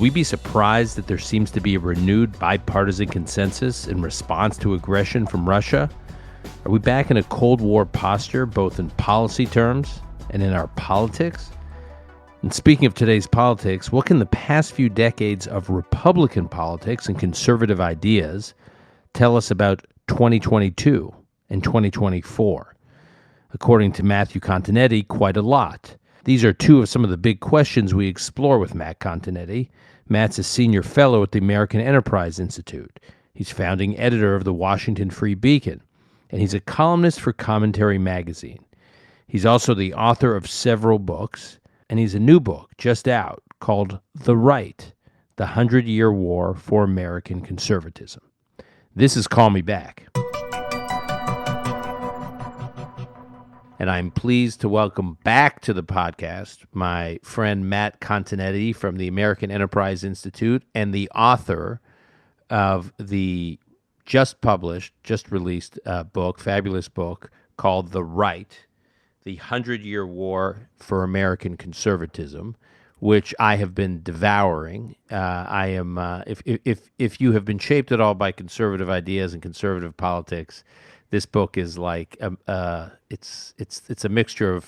we be surprised that there seems to be a renewed bipartisan consensus in response to aggression from Russia? Are we back in a Cold War posture, both in policy terms and in our politics? And speaking of today's politics, what can the past few decades of Republican politics and conservative ideas tell us about 2022 and 2024? According to Matthew Continetti, quite a lot. These are two of some of the big questions we explore with Matt Continetti. Matt's a senior fellow at the American Enterprise Institute. He's founding editor of the Washington Free Beacon, and he's a columnist for Commentary magazine. He's also the author of several books, and he's a new book just out called The Right, The 100-Year War for American Conservatism. This is Call Me Back. And I'm pleased to welcome back to the podcast my friend Matt Continetti from the American Enterprise Institute and the author of the just released book, fabulous book called The Right, The 100-Year War for American Conservatism, which I have been devouring. I am, if you have been shaped at all by conservative ideas and conservative politics, this book is like it's a mixture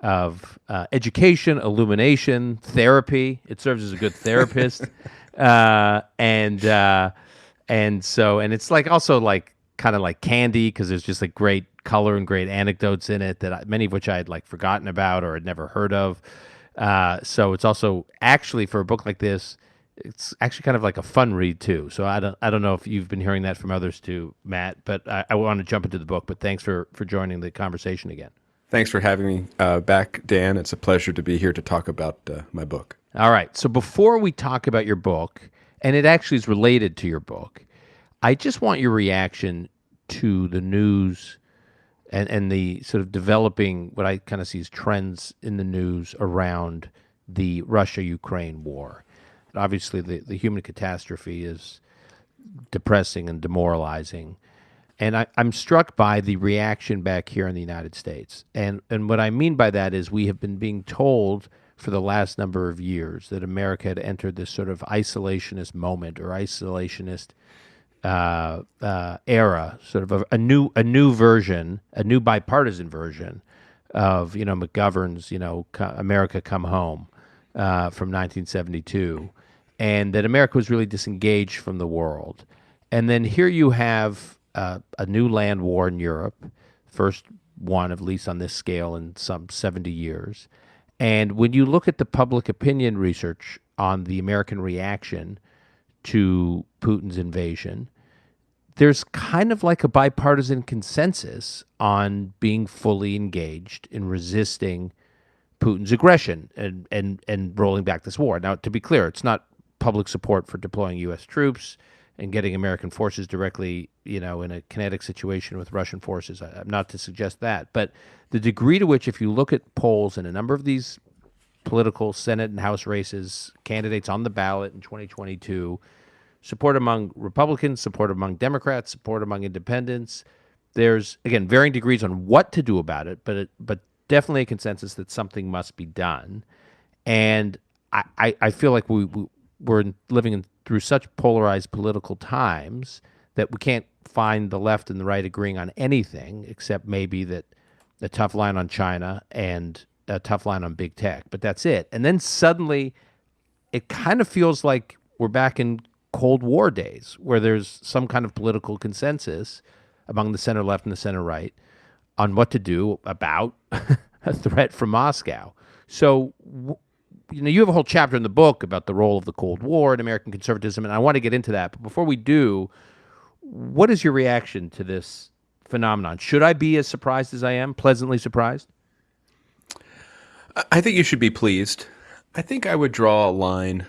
of education, illumination, therapy. It serves as a good therapist, and it's like also like kind of like candy because there's just like great color and great anecdotes in it that many of which I had like forgotten about or had never heard of. So it's also actually for a book like this, it's actually kind of like a fun read too. So I don't know if you've been hearing that from others too, Matt, but I want to jump into the book, but thanks for joining the conversation again. Thanks for having me back, Dan. It's a pleasure to be here to talk about my book. All right. So before we talk about your book, and it actually is related to your book, I just want your reaction to the news and the sort of developing what I kind of see as trends in the news around the Russia-Ukraine war. Obviously, the human catastrophe is depressing and demoralizing. And I'm struck by the reaction back here in the United States. And what I mean by that is we have been being told for the last number of years that America had entered this sort of isolationist moment or isolationist era, sort of a new version, a new bipartisan version of, McGovern's, America Come Home from 1972. And that America was really disengaged from the world. And then here you have a new land war in Europe, first one, at least on this scale, in some 70 years. And when you look at the public opinion research on the American reaction to Putin's invasion, there's kind of like a bipartisan consensus on being fully engaged in resisting Putin's aggression and rolling back this war. Now, to be clear, it's not public support for deploying U.S. troops and getting American forces directly, in a kinetic situation with Russian forces. I'm not to suggest that. But the degree to which, if you look at polls in a number of these political Senate and House races, candidates on the ballot in 2022, support among Republicans, support among Democrats, support among independents, there's, again, varying degrees on what to do about it, but definitely a consensus that something must be done. And I feel like we're living through such polarized political times that we can't find the left and the right agreeing on anything except maybe that a tough line on China and a tough line on big tech, but that's it. And then suddenly it kind of feels like we're back in Cold War days where there's some kind of political consensus among the center left and the center right on what to do about a threat from Moscow. So, you have a whole chapter in the book about the role of the Cold War in American conservatism, and I want to get into that. But before we do, what is your reaction to this phenomenon? Should I be as surprised as I am, pleasantly surprised? I think you should be pleased. I think I would draw a line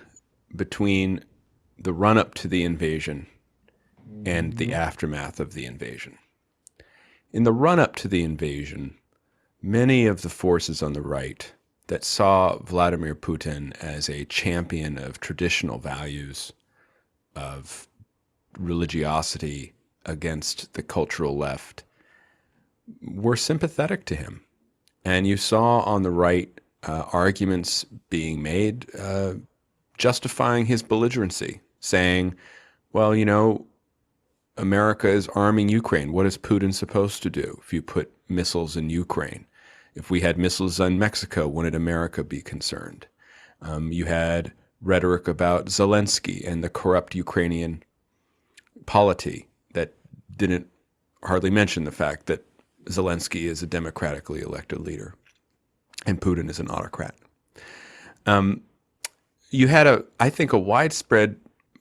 between the run-up to the invasion and the aftermath of the invasion. In the run-up to the invasion, many of the forces on the right that saw Vladimir Putin as a champion of traditional values, of religiosity against the cultural left, were sympathetic to him. And you saw on the right arguments being made justifying his belligerency, saying, well, you know, America is arming Ukraine. What is Putin supposed to do if you put missiles in Ukraine? If we had missiles in Mexico, wouldn't America be concerned? You had rhetoric about Zelensky and the corrupt Ukrainian polity that didn't hardly mention the fact that Zelensky is a democratically elected leader and Putin is an autocrat. You had, I think, a widespread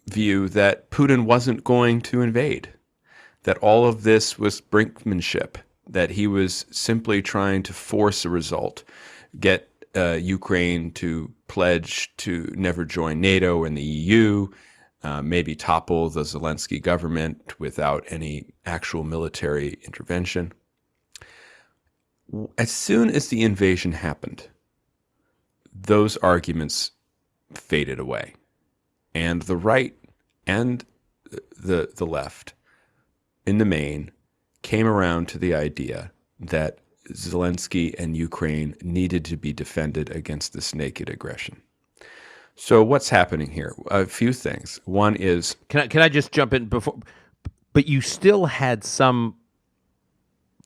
view that Putin wasn't going to invade, that all of this was brinkmanship, that he was simply trying to force a result, get Ukraine to pledge to never join NATO and the EU, maybe topple the Zelensky government without any actual military intervention. As soon as the invasion happened, those arguments faded away. And the right and the left, in the main, came around to the idea that Zelensky and Ukraine needed to be defended against this naked aggression. So what's happening here? A few things. One is... Can I just jump in before? But you still had some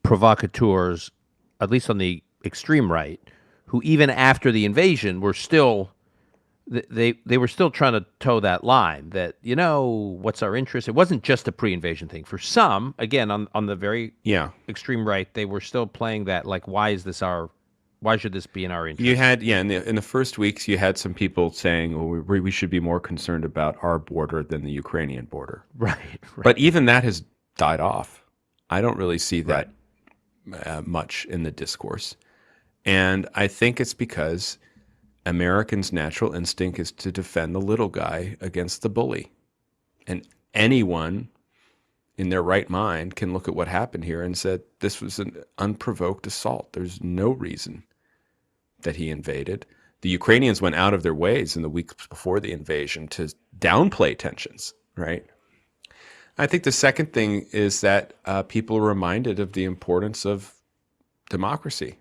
provocateurs, at least on the extreme right, who even after the invasion were still... They were still trying to toe that line that, you know, what's our interest? It wasn't just a pre-invasion thing. For some, again, on the very extreme right, they were still playing that, like, why should this be in our interest? You had, in the first weeks, you had some people saying, well, we should be more concerned about our border than the Ukrainian border. Right. But even that has died off. I don't really see that much in the discourse. And I think it's because Americans' natural instinct is to defend the little guy against the bully. And anyone in their right mind can look at what happened here and said, this was an unprovoked assault. There's no reason that he invaded. The Ukrainians went out of their ways in the weeks before the invasion to downplay tensions, right? I think the second thing is that people are reminded of the importance of democracy.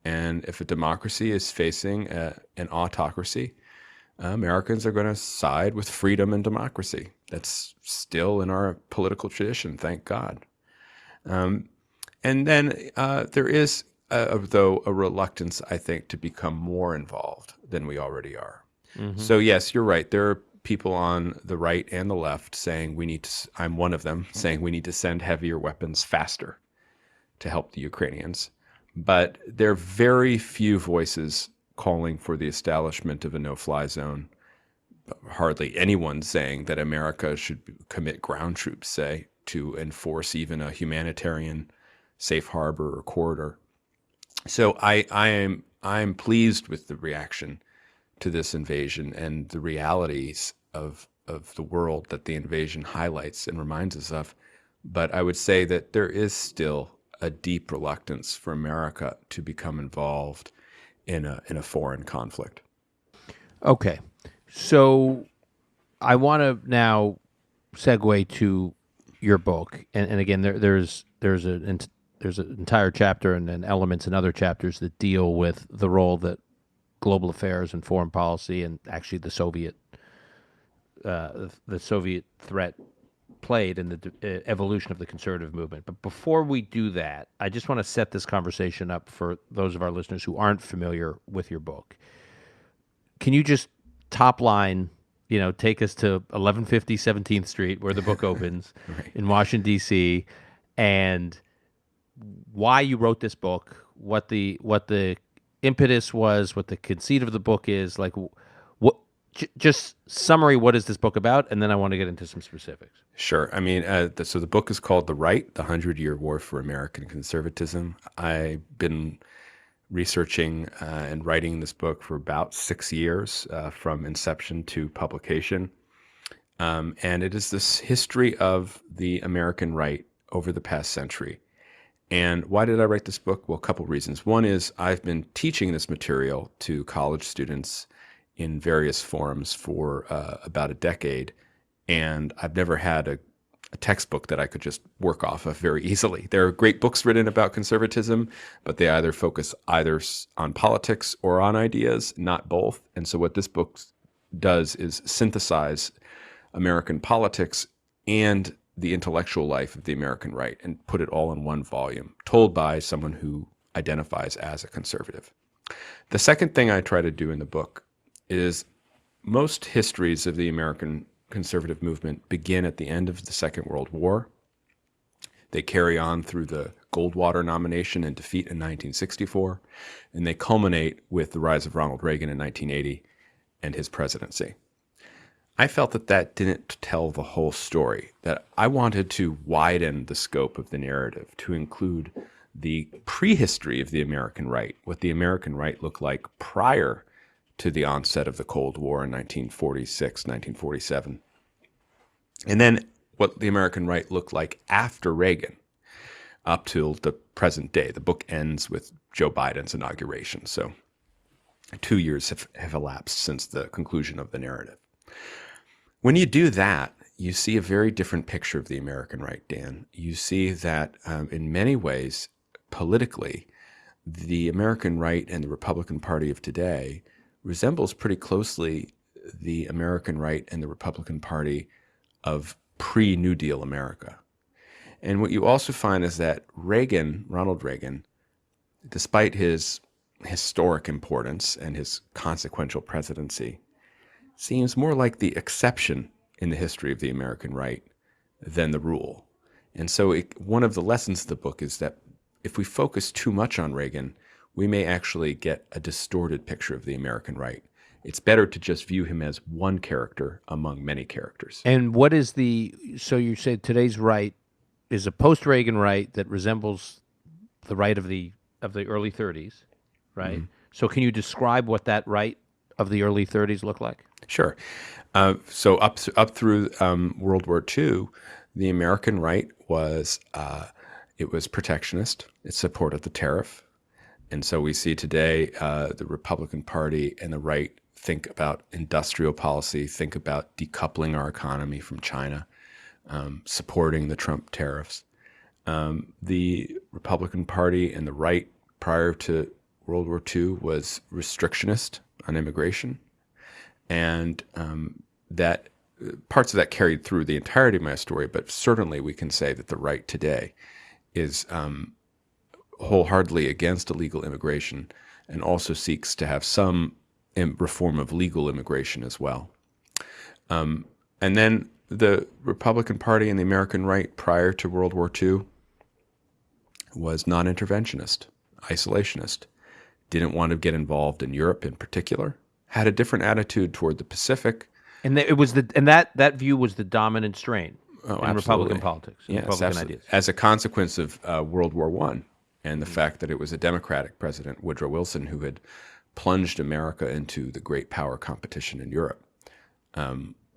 And if a democracy is facing an autocracy, Americans are going to side with freedom and democracy. That's still in our political tradition, thank God. And then there is, though, a reluctance, I think, to become more involved than we already are. Mm-hmm. So yes, you're right. There are people on the right and the left saying we need to, I'm one of them, saying we need to send heavier weapons faster to help the Ukrainians. But there are very few voices calling for the establishment of a no-fly zone. Hardly anyone saying that America should commit ground troops, say, to enforce even a humanitarian safe harbor or corridor. So I am pleased with the reaction to this invasion and the realities of the world that the invasion highlights and reminds us of. But I would say that there is still a deep reluctance for America to become involved in a foreign conflict. Okay, so I want to now segue to your book, and again, there's an entire chapter and then elements in other chapters that deal with the role that global affairs and foreign policy and actually the Soviet threat played in the evolution of the conservative movement. But before we do that, I just want to set this conversation up for those of our listeners who aren't familiar with your book. Can you just top line, take us to 1150 17th Street, where the book opens, right, in Washington, D.C., and why you wrote this book, what the impetus was, what the conceit of the book is, like just summary, what is this book about? And then I want to get into some specifics. Sure. I mean, so the book is called The Right, The 100-Year War for American Conservatism. I've been researching and writing this book for about 6 years, from inception to publication. And it is this history of the American right over the past century. And why did I write this book? Well, a couple reasons. One is I've been teaching this material to college students in various forums for about a decade, and I've never had a textbook that I could just work off of very easily. There are great books written about conservatism, but they focus either on politics or on ideas, not both. And so what this book does is synthesize American politics and the intellectual life of the American right and put it all in one volume, told by someone who identifies as a conservative. The second thing I try to do in the book is most histories of the American conservative movement begin at the end of the Second World War. They carry on through the Goldwater nomination and defeat in 1964, and they culminate with the rise of Ronald Reagan in 1980 and his presidency. I felt that that didn't tell the whole story, that I wanted to widen the scope of the narrative to include the prehistory of the American right, what the American right looked like prior to the onset of the Cold War in 1946, 1947, and then what the American right looked like after Reagan up till the present day. The book ends with Joe Biden's inauguration, so 2 years have elapsed since the conclusion of the narrative. When you do that, you see a very different picture of the American right, Dan. You see that in many ways, politically, the American right and the Republican Party of today resembles pretty closely the American right and the Republican Party of pre-New Deal America. And what you also find is that Reagan, Ronald Reagan, despite his historic importance and his consequential presidency, seems more like the exception in the history of the American right than the rule. And so one of the lessons of the book is that if we focus too much on Reagan, we may actually get a distorted picture of the American right. It's better to just view him as one character among many characters. And what is so you say today's right is a post-Reagan right that resembles the right of the early 30s, right? Mm-hmm. So can you describe what that right of the early 30s looked like? Sure. So up through World War II, the American right was it was protectionist. It supported the tariff. And so we see today the Republican Party and the right think about industrial policy, think about decoupling our economy from China, supporting the Trump tariffs. The Republican Party and the right prior to World War II was restrictionist on immigration. And that parts of that carried through the entirety of my story, but certainly we can say that the right today is wholeheartedly against illegal immigration and also seeks to have some reform of legal immigration as well. And then the Republican Party and the American right prior to World War II was non-interventionist, isolationist, didn't want to get involved in Europe in particular, had a different attitude toward the Pacific. And that view was the dominant strain in absolutely. Republican politics, yes, Republican absolutely. ideas. As a consequence of World War I and the fact that it was a Democratic president, Woodrow Wilson, who had plunged America into the great power competition in Europe.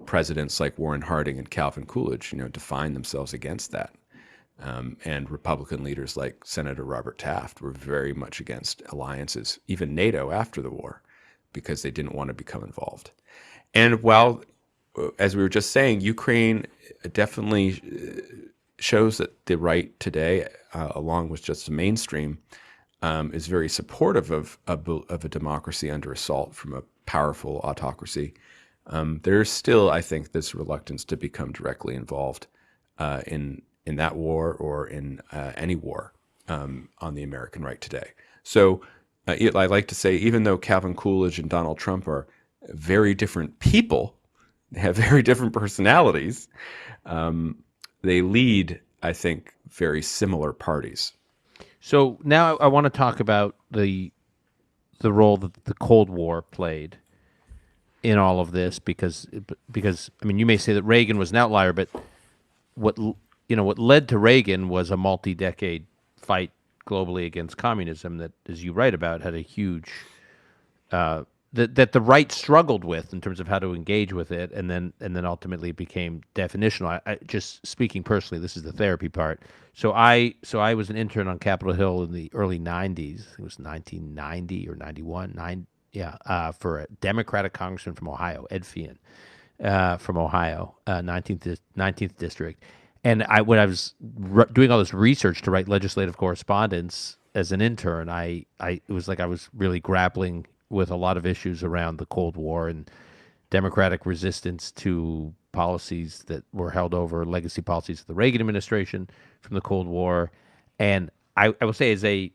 Presidents like Warren Harding and Calvin Coolidge, defined themselves against that. And Republican leaders like Senator Robert Taft were very much against alliances, even NATO after the war, because they didn't want to become involved. And while, as we were just saying, Ukraine definitely shows that the right today, along with just the mainstream, is very supportive of a democracy under assault from a powerful autocracy. There's still, I think, this reluctance to become directly involved in that war or in any war on the American right today. So I like to say, even though Calvin Coolidge and Donald Trump are very different people, they have very different personalities, they lead, I think, very similar parties. So now I want to talk about the role that the Cold War played in all of this, because I mean, you may say that Reagan was an outlier, but what led to Reagan was a multi-decade fight globally against communism that, as you write about, had a huge that the right struggled with in terms of how to engage with it, and then ultimately it became definitional. I just speaking personally, this is the therapy part. So I was an intern on Capitol Hill in the early '90s. It was 1990 or '91. For a Democratic congressman from Ohio, Ed Feehan, from Ohio, 19th district. And when I was doing all this research to write legislative correspondence as an intern, it was like I was really grappling with a lot of issues around the Cold War and democratic resistance to policies that were held over, legacy policies of the Reagan administration from the Cold War. And I will say,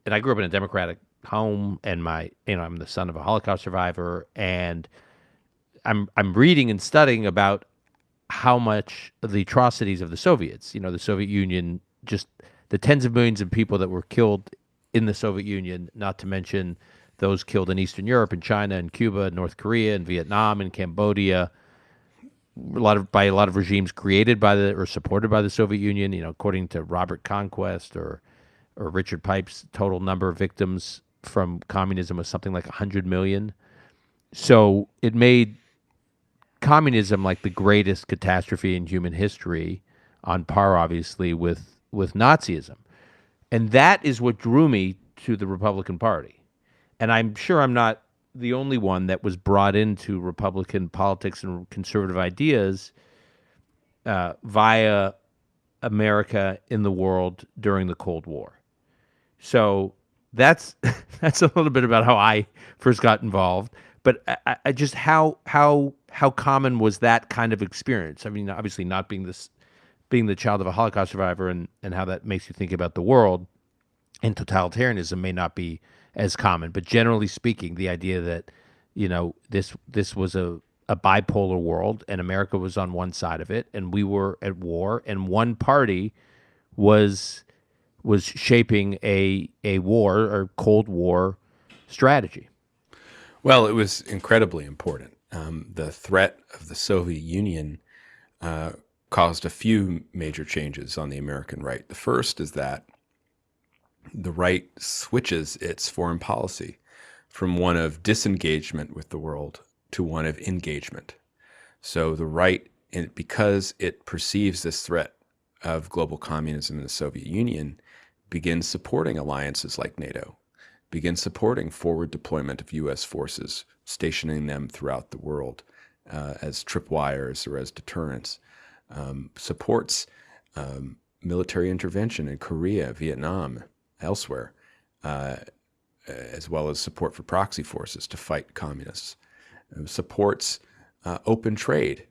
and I grew up in a democratic home, and I'm the son of a Holocaust survivor, and I'm reading and studying about how much of the atrocities of the Soviets, the Soviet Union, just the tens of millions of people that were killed in the Soviet Union, not to mention those killed in Eastern Europe and China and Cuba and North Korea and Vietnam and Cambodia, by a lot of regimes created by or supported by the Soviet Union. According to Robert Conquest or Richard Pipes, total number of victims from communism was something like 100 million. So it made communism like the greatest catastrophe in human history, on par, obviously, with Nazism. And that is what drew me to the Republican Party. And I'm sure I'm not the only one that was brought into Republican politics and conservative ideas via America in the world during the Cold War. So that's that's a little bit about how I first got involved. But I just how common was that kind of experience? I mean, obviously not being the child of a Holocaust survivor, and how that makes you think about the world, and totalitarianism may not be as common. But generally speaking, the idea that this was a bipolar world, and America was on one side of it, and we were at war, and one party was shaping a war or Cold War strategy. Well, it was incredibly important. The threat of the Soviet Union caused a few major changes on the American right. The first is that the right switches its foreign policy from one of disengagement with the world to one of engagement. So the right, because it perceives this threat of global communism in the Soviet Union, begins supporting alliances like NATO, begins supporting forward deployment of U.S. forces, stationing them throughout the world as tripwires or as deterrents, supports military intervention in Korea, Vietnam, elsewhere, as well as support for proxy forces to fight communists, supports open trade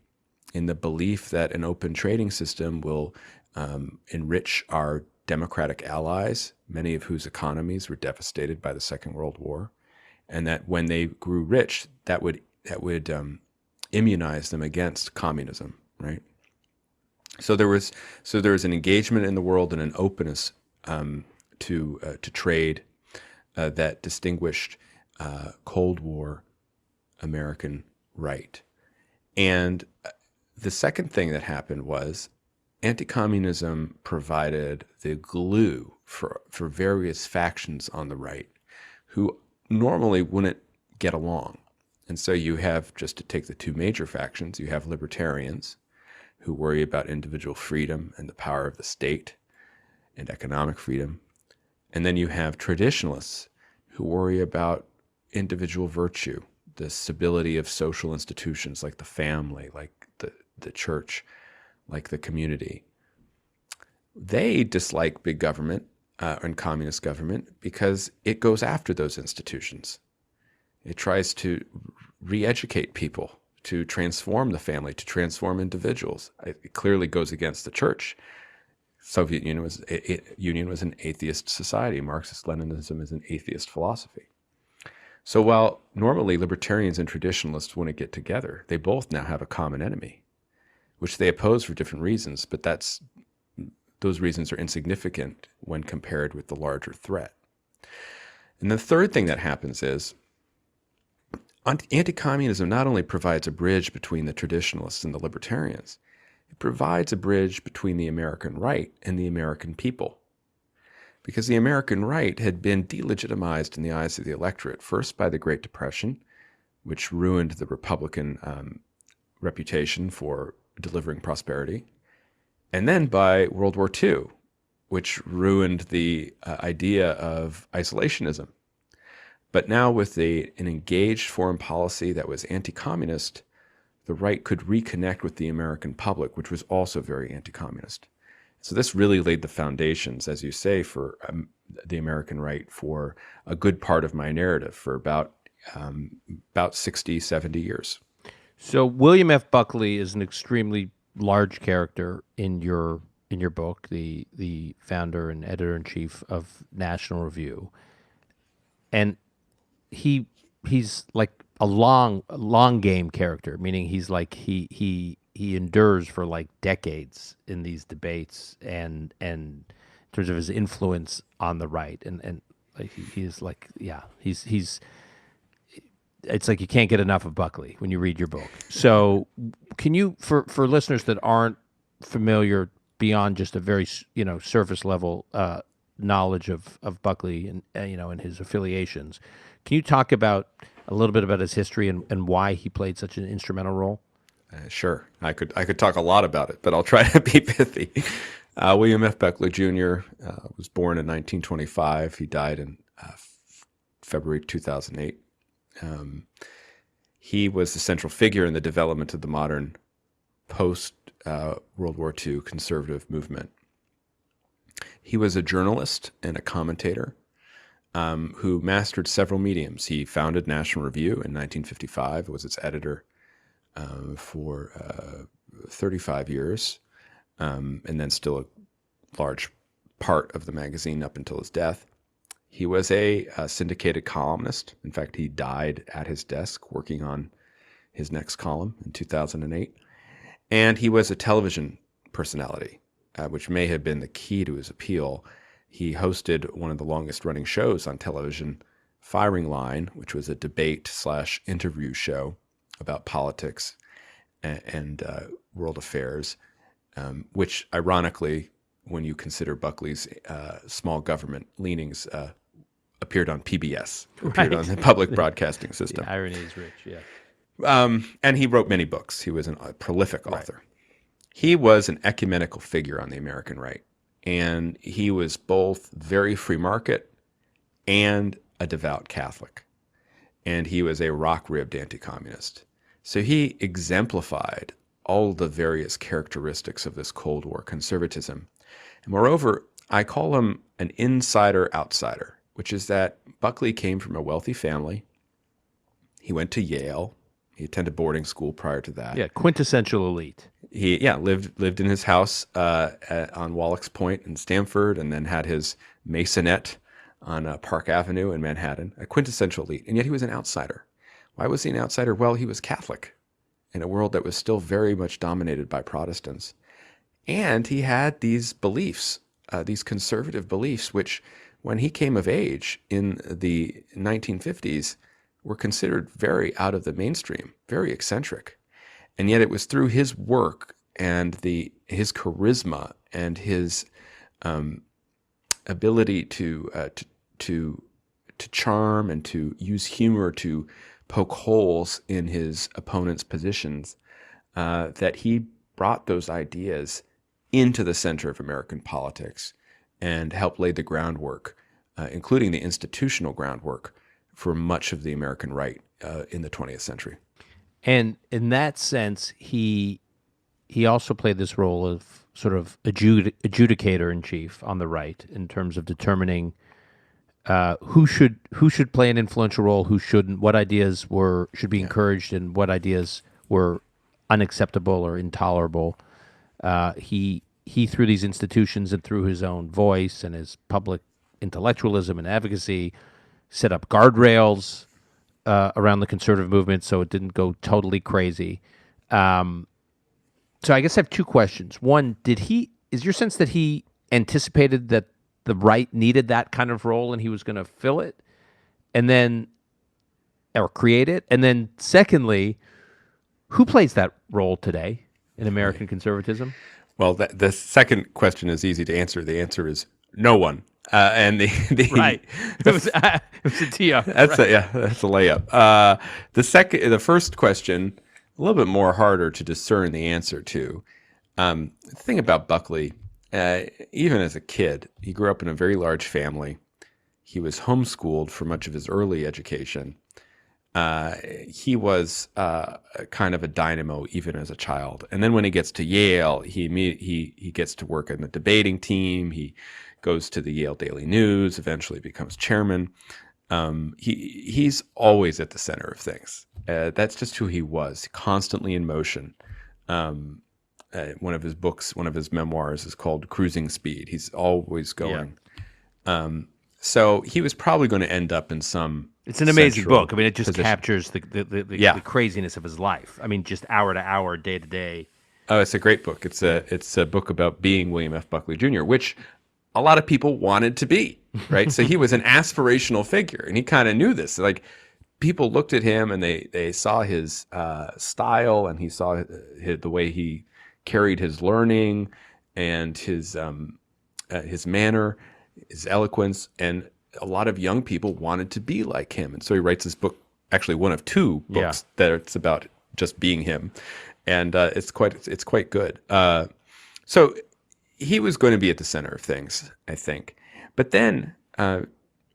in the belief that an open trading system will enrich our democratic allies, many of whose economies were devastated by the Second World War, and that when they grew rich, that would immunize them against communism, right? So there was an engagement in the world and an openness to trade that distinguished Cold War American right. And the second thing that happened was anti-communism provided the glue for various factions on the right who normally wouldn't get along. And so you have, just to take the two major factions, you have libertarians who worry about individual freedom and the power of the state and economic freedom. And then you have traditionalists who worry about individual virtue, the stability of social institutions like the family, like the church, like the community. They dislike big government and communist government because it goes after those institutions. It tries to re-educate people, to transform the family, to transform individuals. It clearly goes against the church. Soviet Union was an atheist society. Marxist-Leninism is an atheist philosophy. So while normally libertarians and traditionalists wouldn't get together, they both now have a common enemy, which they oppose for different reasons, but those reasons are insignificant when compared with the larger threat. And the third thing that happens is anti-communism not only provides a bridge between the traditionalists and the libertarians, it provides a bridge between the American right and the American people. Because the American right had been delegitimized in the eyes of the electorate, first by the Great Depression, which ruined the Republican reputation for delivering prosperity, and then by World War II, which ruined the idea of isolationism. But now with an engaged foreign policy that was anti-communist, the right could reconnect with the American public, which was also very anti-communist. So this really laid the foundations, as you say, for the American right for a good part of my narrative, for about 60, 70 years. So William F. Buckley is an extremely large character in your book, the founder and editor in chief of National Review, and he he's like a long game character, meaning he's like he endures for like decades in these debates and in terms of his influence on the right and like he is like he's it's like you can't get enough of Buckley when you read your book. So, can you, for listeners that aren't familiar beyond just a very surface level knowledge of Buckley and and his affiliations, can you talk about a little bit about his history and why he played such an instrumental role? Sure, I could talk a lot about it, but I'll try to be pithy. William F. Buckley Jr. Was born in 1925. He died in February 2008. He was the central figure in the development of the modern post-World War II conservative movement. He was a journalist and a commentator who mastered several mediums. He founded National Review in 1955, was its editor for 35 years, and then still a large part of the magazine up until his death. He was a syndicated columnist. In fact, he died at his desk working on his next column in 2008. And he was a television personality, which may have been the key to his appeal. He hosted one of the longest running shows on television, Firing Line, which was a debate/interview show about politics and world affairs, which ironically, when you consider Buckley's small government leanings, appeared on PBS, appeared on the public broadcasting system. The irony is rich, yeah. And he wrote many books. He was a prolific author. Right. He was an ecumenical figure on the American right, and he was both very free market and a devout Catholic. And he was a rock-ribbed anti-communist. So he exemplified all the various characteristics of this Cold War conservatism. And moreover, I call him an insider-outsider, which is that Buckley came from a wealthy family. He went to Yale. He attended boarding school prior to that. Yeah, quintessential elite. He lived in his house on Wallack's Point in Stamford, and then had his masonette on Park Avenue in Manhattan, a quintessential elite. And yet he was an outsider. Why was he an outsider? Well, he was Catholic in a world that was still very much dominated by Protestants. And he had these beliefs, these conservative beliefs, which when he came of age in the 1950s were considered very out of the mainstream, very eccentric. And yet it was through his work and his charisma and his ability to charm and to use humor to poke holes in his opponent's positions that he brought those ideas into the center of American politics and helped lay the groundwork, including the institutional groundwork, for much of the American right in the 20th century. And in that sense, he also played this role of sort of adjudicator in chief on the right in terms of determining who should play an influential role, who shouldn't, what ideas should be encouraged, and what ideas were unacceptable or intolerable. He through these institutions and through his own voice and his public intellectualism and advocacy, set up guardrails around the conservative movement so it didn't go totally crazy. So I guess I have two questions. One, is your sense that he anticipated that the right needed that kind of role and he was going to fill it or create it? And then secondly, who plays that role today in American conservatism? Well, the second question is easy to answer. The answer is no one. And right, it was a tee up. That's right. That's a layup. The first question, a little bit more harder to discern the answer to. The thing about Buckley, even as a kid, he grew up in a very large family. He was homeschooled for much of his early education. He was kind of a dynamo even as a child. And then when he gets to Yale, he gets to work in the debating team. He goes to the Yale Daily News, eventually becomes chairman. He's always at the center of things. That's just who he was, constantly in motion. One of his memoirs is called Cruising Speed. He's always going. So he was probably going to end up in some. It's an amazing central book. I mean, it just position. captures the craziness of his life. I mean, just hour to hour, day to day. Oh, it's a great book. It's a book about being William F. Buckley Jr., which a lot of people wanted to be, right? So he was an aspirational figure, and he kind of knew this. Like, people looked at him and they saw his style, and he saw the way he carried his learning and his manner, his eloquence, and a lot of young people wanted to be like him. And so he writes this book, actually one of two books that it's about just being him, and it's quite good. So he was going to be at the center of things, I think. But then,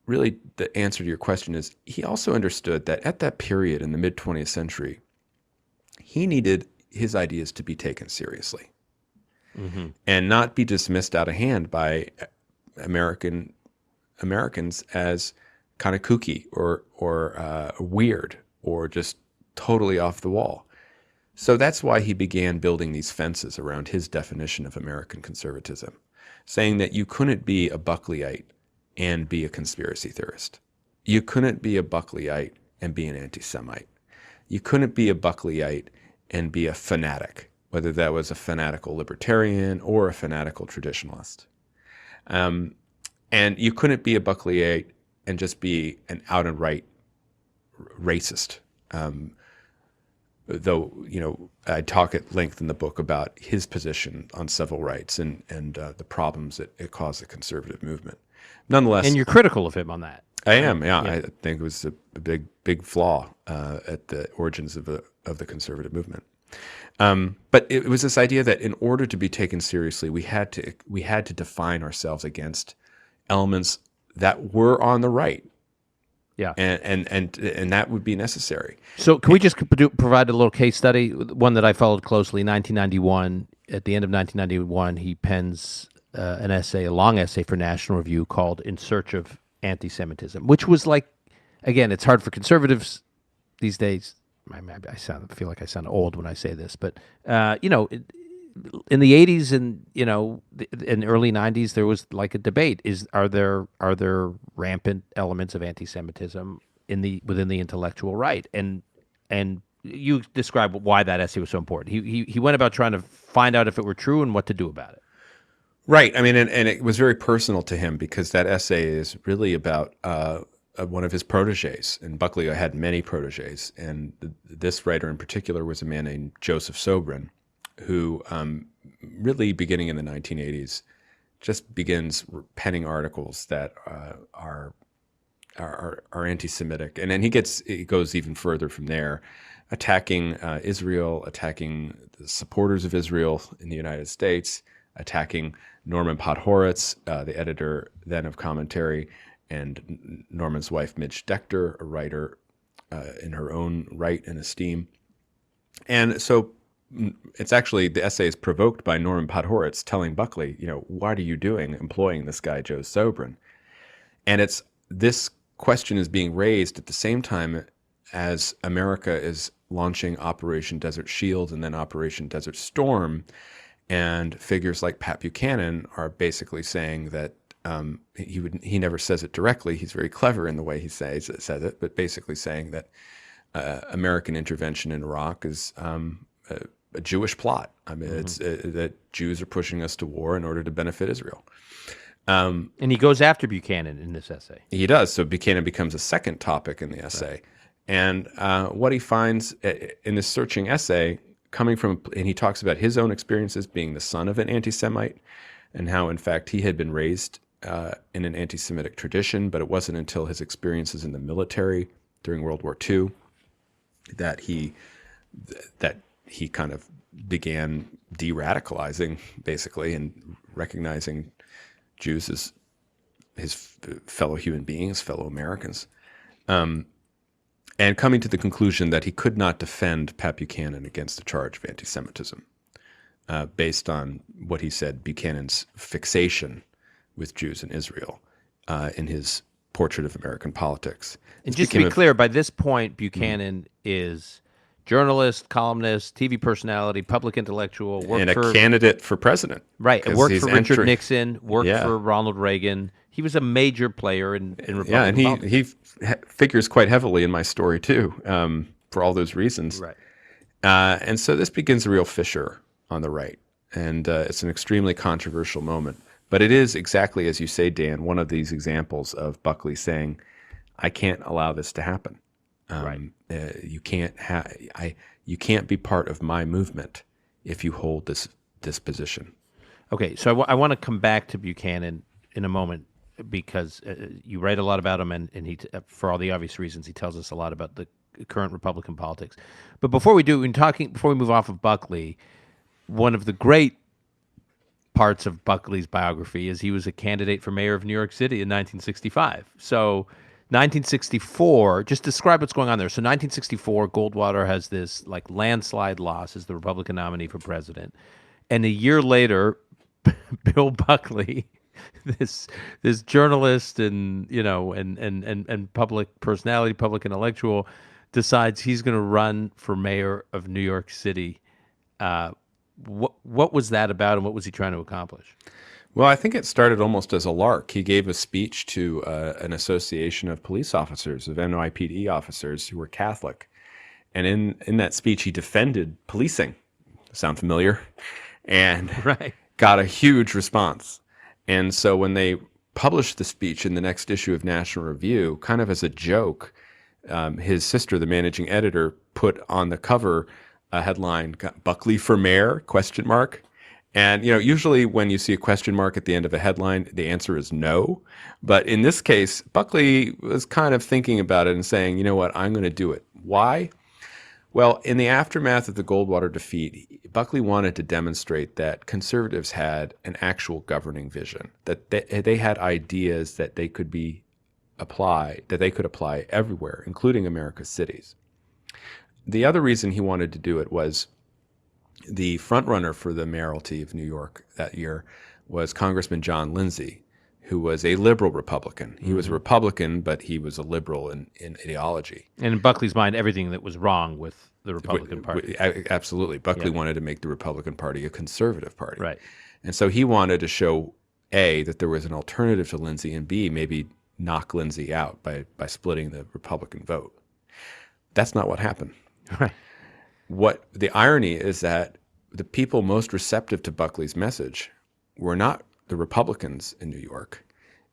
really, the answer to your question is he also understood that at that period in the mid-20th century, he needed his ideas to be taken seriously and not be dismissed out of hand by Americans as kind of kooky or weird or just totally off the wall. So that's why he began building these fences around his definition of American conservatism, saying that you couldn't be a Buckleyite and be a conspiracy theorist. You couldn't be a Buckleyite and be an anti-Semite. You couldn't be a Buckleyite and be a fanatic, whether that was a fanatical libertarian or a fanatical traditionalist. And you couldn't be a Buckleyite and just be an out and right racist. Though, I talk at length in the book about his position on civil rights and the problems that it caused the conservative movement. Nonetheless, And you're critical of him on that. I am. Yeah, I think it was a big flaw at the origins of the conservative movement. But it was this idea that in order to be taken seriously, we had to define ourselves against elements that were on the right. Yeah. And that would be necessary. So can we just provide a little case study? One that I followed closely, 1991. At the end of 1991, he pens a long essay for National Review called "In Search of Anti-Semitism," which was like, again, it's hard for conservatives these days. I feel like I sound old when I say this, but in the 80s and in early 90s, there was like a debate: are there rampant elements of anti-Semitism within the intellectual right? And you describe why that essay was so important. He went about trying to find out if it were true and what to do about it. Right. I mean, and it was very personal to him because that essay is really about one of his proteges. And Buckley had many proteges, and this writer in particular was a man named Joseph Sobran, who really beginning in the 1980s just begins penning articles that are anti-Semitic, and then he goes even further from there, attacking Israel, attacking the supporters of Israel in the United States, attacking Norman Podhoretz, the editor then of Commentary, and Norman's wife Midge Decter, a writer in her own right and esteem. And so it's actually, the essay is provoked by Norman Podhoretz telling Buckley, what are you doing employing this guy, Joe Sobran? And this question is being raised at the same time as America is launching Operation Desert Shield and then Operation Desert Storm. And figures like Pat Buchanan are basically saying that he never says it directly. He's very clever in the way he says it, but basically saying that American intervention in Iraq is a Jewish plot. I mean, it's that Jews are pushing us to war in order to benefit Israel. And he goes after Buchanan in this essay. He does. So Buchanan becomes a second topic in the essay. Right. And what he finds in this searching essay, and he talks about his own experiences being the son of an anti-Semite, and how, in fact, he had been raised in an anti-Semitic tradition, but it wasn't until his experiences in the military during World War II that he kind of began de-radicalizing, basically, and recognizing Jews as his fellow human beings, fellow Americans, and coming to the conclusion that he could not defend Pat Buchanan against the charge of anti-Semitism, based on what he said Buchanan's fixation with Jews in Israel in his portrait of American politics. And just to be clear, by this point, Buchanan is journalist, columnist, TV personality, public intellectual, and a candidate for president. Right. Worked for Richard Nixon, worked for Ronald Reagan. He was a major player in Republican politics. He figures quite heavily in my story, too, for all those reasons. Right. And so this begins a real fissure on the right. And it's an extremely controversial moment. But it is exactly as you say, Dan, one of these examples of Buckley saying, I can't allow this to happen. Right. You can't be part of my movement if you hold this position. Okay, so I want to come back to Buchanan in a moment because you write a lot about him, and he, for all the obvious reasons, he tells us a lot about the current Republican politics. But before we do, before we move off of Buckley, one of the great parts of Buckley's biography is he was a candidate for mayor of New York City in 1965. So 1964, just describe what's going on there. So 1964, Goldwater has this like landslide loss as the Republican nominee for president. And a year later, Bill Buckley, this journalist and public personality, public intellectual, decides he's going to run for mayor of New York City. What was that about, and what was he trying to accomplish? Well, I think it started almost as a lark. He gave a speech to an association of police officers, of NYPD officers who were Catholic. And in that speech, he defended policing. Sound familiar? And got a huge response. And so when they published the speech in the next issue of National Review, kind of as a joke, his sister, the managing editor, put on the cover a headline, Buckley for mayor, ? And, usually when you see a question mark at the end of a headline, the answer is no. But in this case, Buckley was kind of thinking about it and saying, you know what, I'm going to do it. Why? Well, in the aftermath of the Goldwater defeat, Buckley wanted to demonstrate that conservatives had an actual governing vision, that they had ideas that they could apply everywhere, including America's cities. The other reason he wanted to do it was the frontrunner for the mayoralty of New York that year was Congressman John Lindsay, who was a liberal Republican. He was a Republican, but he was a liberal in ideology. And in Buckley's mind, everything that was wrong with the Republican Party. Absolutely. Buckley wanted to make the Republican Party a conservative party. Right. And so he wanted to show, A, that there was an alternative to Lindsay, and B, maybe knock Lindsay out by splitting the Republican vote. That's not what happened. Right. What the irony is that the people most receptive to Buckley's message were not the Republicans in New York.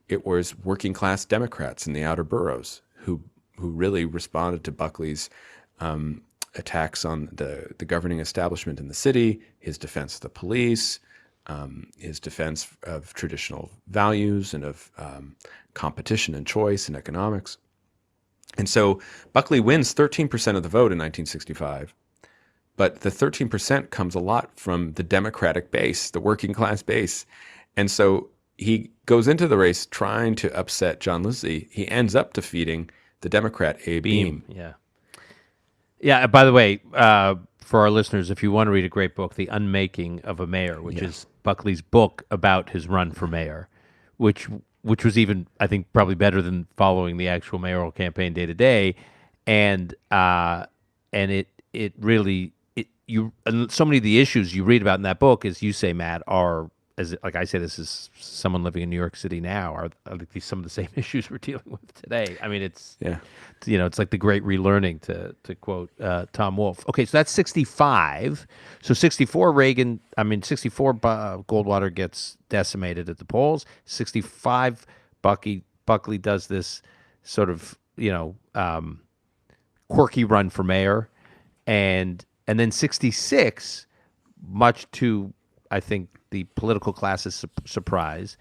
It was working class Democrats in the outer boroughs who really responded to Buckley's attacks on the governing establishment in the city, his defense of the police, his defense of traditional values and of competition and choice and economics. And so Buckley wins 13% of the vote in 1965. But the 13% comes a lot from the Democratic base, the working class base. And so he goes into the race trying to upset John Lindsay. He ends up defeating the Democrat, Abe Beame. Yeah. Yeah, by the way, for our listeners, if you want to read a great book, The Unmaking of a Mayor, which is Buckley's book about his run for mayor, which was even, I think, probably better than following the actual mayoral campaign day to day. And it really... and so many of the issues you read about in that book, as you say, Matt, are, as like I say, this is someone living in New York City now, are some of the same issues we're dealing with today. I mean, it's like the great relearning, to quote Tom Wolfe. Okay, so that's 65. So 64, 64, Goldwater gets decimated at the polls. 65, Buckley does this sort of quirky run for mayor, and then 66, much to, I think, the political class's surprise,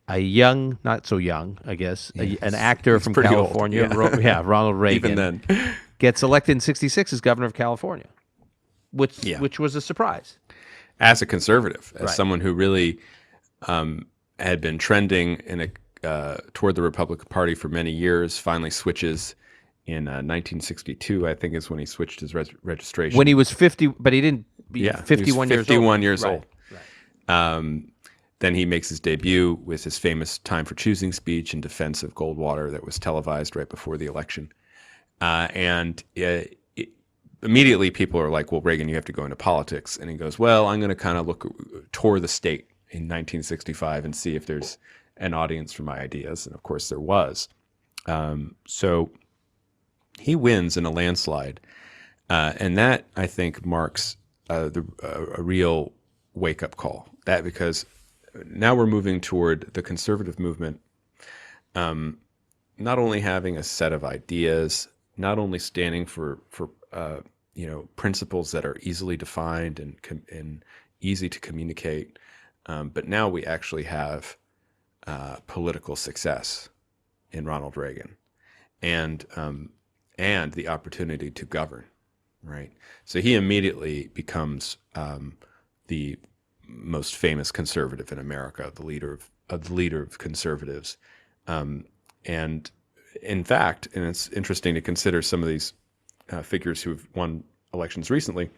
a young, not so young, I guess, an actor from California, Ronald Reagan, even then, gets elected in 66 as governor of California, which was a surprise. As a conservative, as someone who really had been trending toward the Republican Party for many years, finally switches in 1962, I think, is when he switched his registration. When he was 50, but he didn't. 51 years old. 51 years old. Right. then he makes his debut with his famous Time for Choosing speech in defense of Goldwater that was televised right before the election. Immediately people are like, well, Reagan, you have to go into politics. And he goes, well, I'm going to kind of tour the state in 1965 and see if there's an audience for my ideas. And of course there was. So he wins in a landslide. And that, I think, marks a real wake-up call. That because now we're moving toward the conservative movement, not only having a set of ideas, not only standing for principles that are easily defined and easy to communicate, but now we actually have political success in Ronald Reagan, and the opportunity to govern. Right. So he immediately becomes the most famous conservative in America, the leader of conservatives. And in fact, and it's interesting to consider some of these figures who've won elections recently,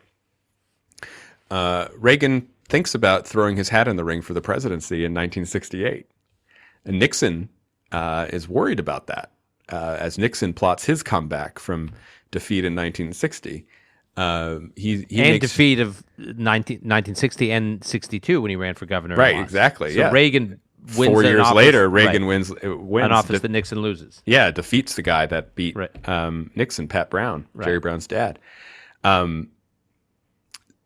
Reagan thinks about throwing his hat in the ring for the presidency in 1968. And Nixon is worried about that as Nixon plots his comeback from defeat in 1960. Defeat of 1960 and 62 when he ran for governor. Right, exactly. So Reagan wins 4 years office, later. Reagan right, wins an office that Nixon loses. Yeah, defeats the guy that beat Right. Nixon, Pat Brown, Right. Jerry Brown's dad.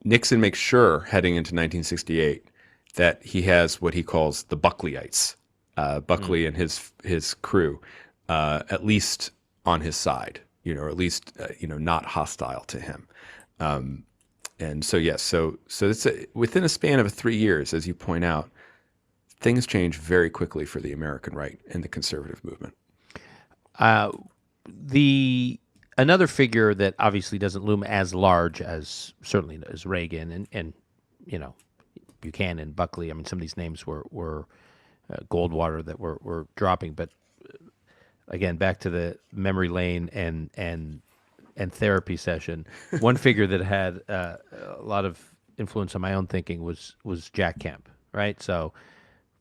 Nixon makes sure heading into 1968 that he has what he calls the Buckleyites, Buckley and his crew, at least on his side, or at least not hostile to him. And so yes, so it's within a span of 3 years, as you point out, things change very quickly for the American right and the conservative movement. Another figure that obviously doesn't loom as large as certainly as Reagan and Buchanan, Buckley. I mean, some of these names were Goldwater that were dropping, but again, back to the memory lane and therapy session. One figure that had a lot of influence on my own thinking was Jack Kemp, right? So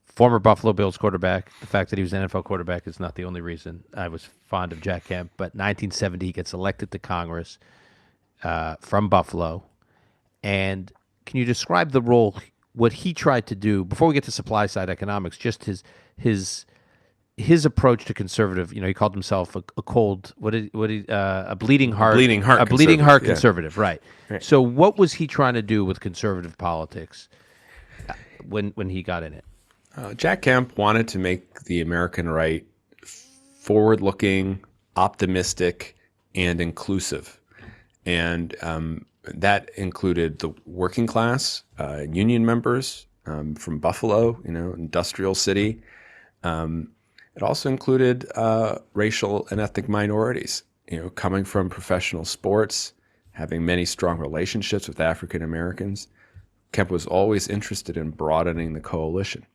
former Buffalo Bills quarterback. The fact that he was an NFL quarterback is not the only reason I was fond of Jack Kemp. But 1970, he gets elected to Congress from Buffalo. And can you describe the role, what he tried to do, before we get to supply side economics, just his approach to conservative? He called himself a bleeding heart conservative, right? So what was he trying to do with conservative politics when he got in it? Jack Kemp wanted to make the American right forward-looking, optimistic, and inclusive. And that included the working class, union members from Buffalo, industrial city. It also included racial and ethnic minorities, coming from professional sports, having many strong relationships with African Americans. Kemp was always interested in broadening the coalition.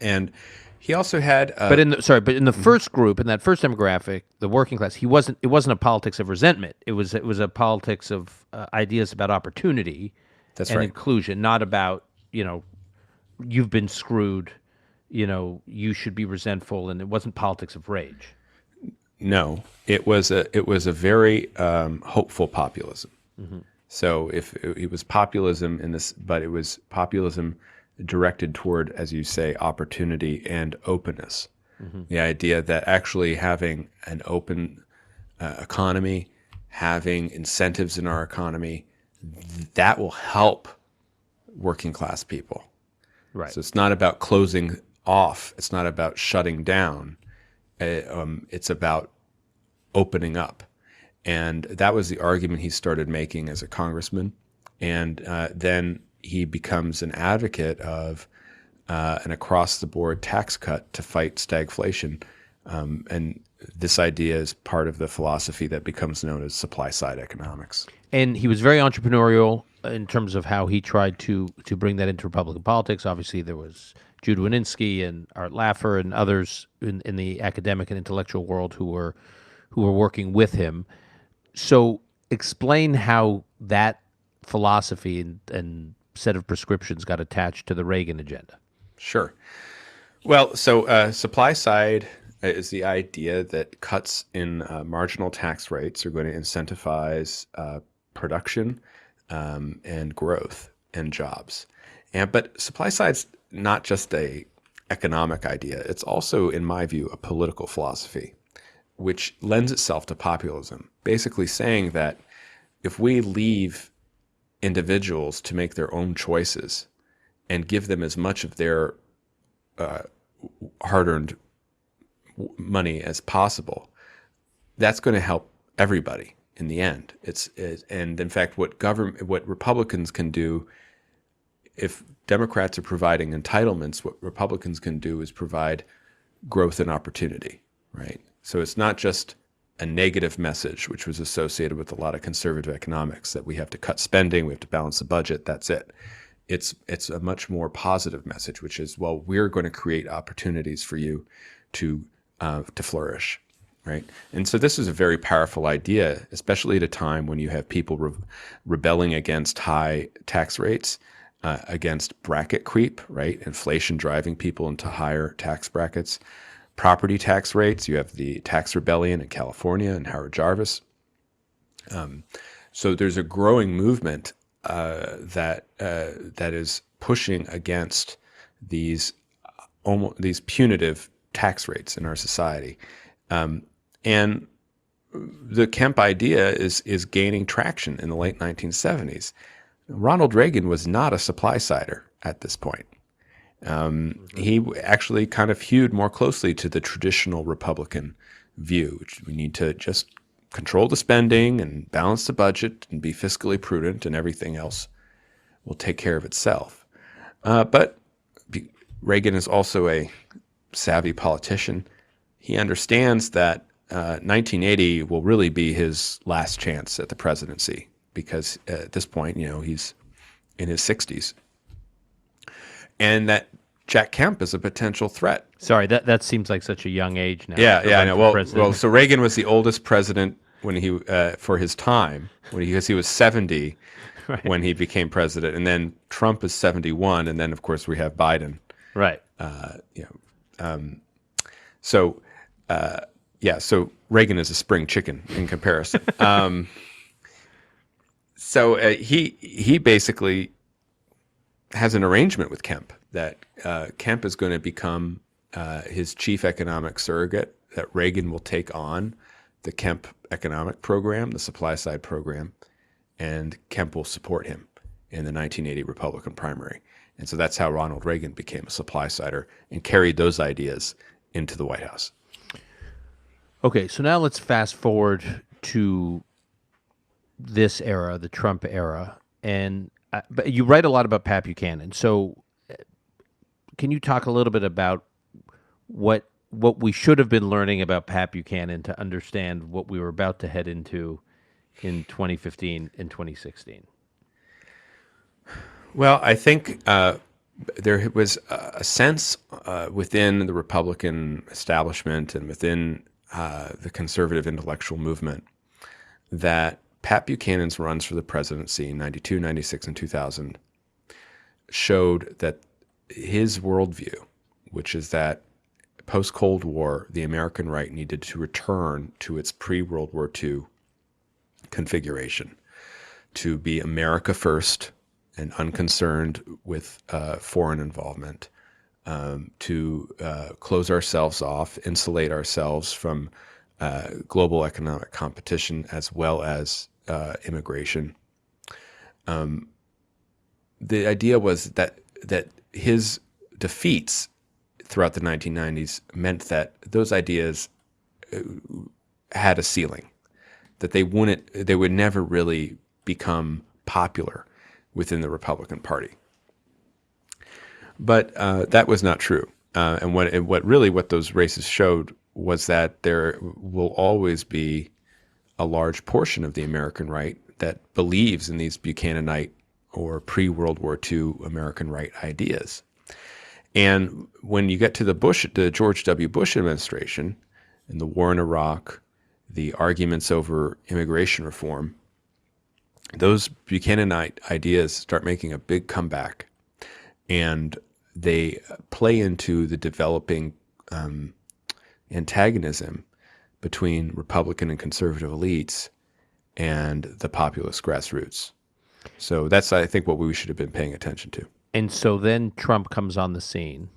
And he also had, but in the first group, in that first demographic, the working class, it wasn't a politics of resentment. It was a politics of ideas about opportunity and inclusion, not about you've been screwed, you should be resentful, and it wasn't politics of rage. No, it was a very hopeful populism. Mm-hmm. So if it was populism in this, but it was populism directed toward, as you say, opportunity and openness. Mm-hmm. The idea that actually having an open economy, having incentives in our economy, that will help working class people. Right. So it's not about closing off. It's not about shutting down. It's about opening up. And that was the argument he started making as a congressman. And then he becomes an advocate of an across-the-board tax cut to fight stagflation. And this idea is part of the philosophy that becomes known as supply-side economics. And he was very entrepreneurial in terms of how he tried to bring that into Republican politics. Obviously, there was Jude Wanniski and Art Laffer and others in the academic and intellectual world who were working with him. So explain how that philosophy and set of prescriptions got attached to the Reagan agenda. Sure. Well, so supply side is the idea that cuts in marginal tax rates are going to incentivize production and growth and jobs. But supply side's not just a economic idea. It's also, in my view, a political philosophy, which lends itself to populism, basically saying that if we leave individuals to make their own choices and give them as much of their hard-earned money as possible, that's going to help everybody in the end. And in fact, what Republicans can do, if Democrats are providing entitlements, what Republicans can do is provide growth and opportunity, right? So it's not just a negative message, which was associated with a lot of conservative economics, that we have to cut spending, we have to balance the budget, that's it. It's a much more positive message, which is, well, we're going to create opportunities for you to flourish, right? And so this is a very powerful idea, especially at a time when you have people rebelling against high tax rates, against bracket creep, right? Inflation driving people into higher tax brackets, property tax rates. You have the tax rebellion in California and Howard Jarvis. So there's a growing movement that is pushing against these punitive tax rates in our society, and the Kemp idea is gaining traction in the late 1970s. Ronald Reagan was not a supply sider at this point. He actually kind of hewed more closely to the traditional Republican view, which we need to just control the spending and balance the budget and be fiscally prudent, and everything else will take care of itself. But Reagan is also a savvy politician. He understands that 1980 will really be his last chance at the presidency, because at this point, he's in his 60s. And that Jack Kemp is a potential threat. Sorry, that seems like such a young age now. Yeah, I know. Well, so Reagan was the oldest president when he for his time, because he was 70 right. when he became president, and then Trump is 71, and then of course we have Biden. Right. So Reagan is a spring chicken in comparison. So he basically has an arrangement with Kemp that Kemp is going to become his chief economic surrogate, that Reagan will take on the Kemp economic program, the supply side program, and Kemp will support him in the 1980 Republican primary. And so that's how Ronald Reagan became a supply sider and carried those ideas into the White House. Okay, so now let's fast forward to this era, the Trump era, and but you write a lot about Pat Buchanan. So can you talk a little bit about what we should have been learning about Pat Buchanan to understand what we were about to head into in 2015 and 2016? Well, I think there was a sense within the Republican establishment and within the conservative intellectual movement that Pat Buchanan's runs for the presidency in 92, 96, and 2000 showed that his worldview, which is that post-Cold War, the American right needed to return to its pre-World War II configuration, to be America first and unconcerned with foreign involvement, to close ourselves off, insulate ourselves from global economic competition as well as immigration. The idea was that his defeats throughout the 1990s meant that those ideas had a ceiling, that they would never really become popular within the Republican Party. But that was not true. And what those races showed was that there will always be a large portion of the American right that believes in these Buchananite or pre-World War II American right ideas. And when you get to the George W. Bush administration and the war in Iraq, the arguments over immigration reform, those Buchananite ideas start making a big comeback. And they play into the developing antagonism between Republican and conservative elites and the populist grassroots. So that's, I think, what we should have been paying attention to. And so then Trump comes on the scene,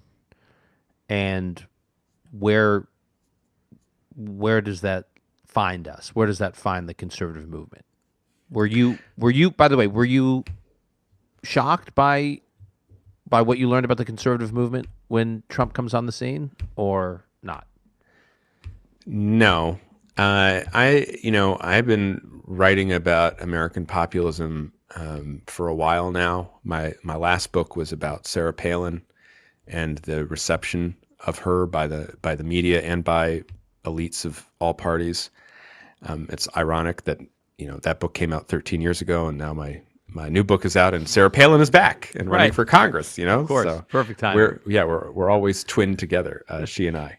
and where does that find us? Where does that find the conservative movement? Were you by the way, were you shocked by what you learned about the conservative movement when Trump comes on the scene, or not? No. I've been writing about American populism for a while now. My last book was about Sarah Palin and the reception of her by the media and by elites of all parties. It's ironic that that book came out 13 years ago, and now my new book is out, and Sarah Palin is back and running for Congress. Of course, so perfect time. We're always twinned together, she and I.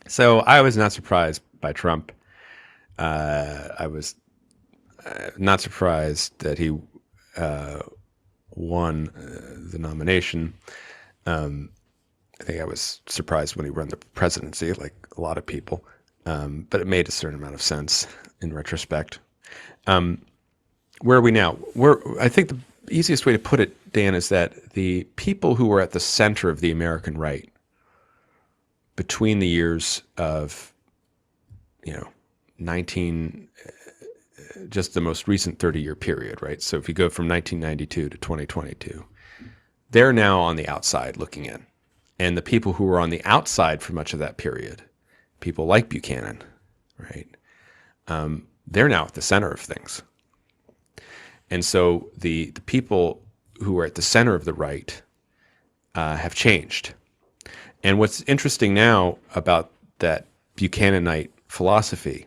So I was not surprised by Trump. I was not surprised that he won the nomination. I think I was surprised when he ran the presidency, like a lot of people. But it made a certain amount of sense in retrospect. Where are we now? I think the easiest way to put it, Dan, is that the people who were at the center of the American right between the years of, just the most recent 30-year period, right? So if you go from 1992 to 2022, they're now on the outside looking in. And the people who were on the outside for much of that period, people like Buchanan, right? They're now at the center of things. And so the people who are at the center of the right have changed. And what's interesting now about that Buchananite philosophy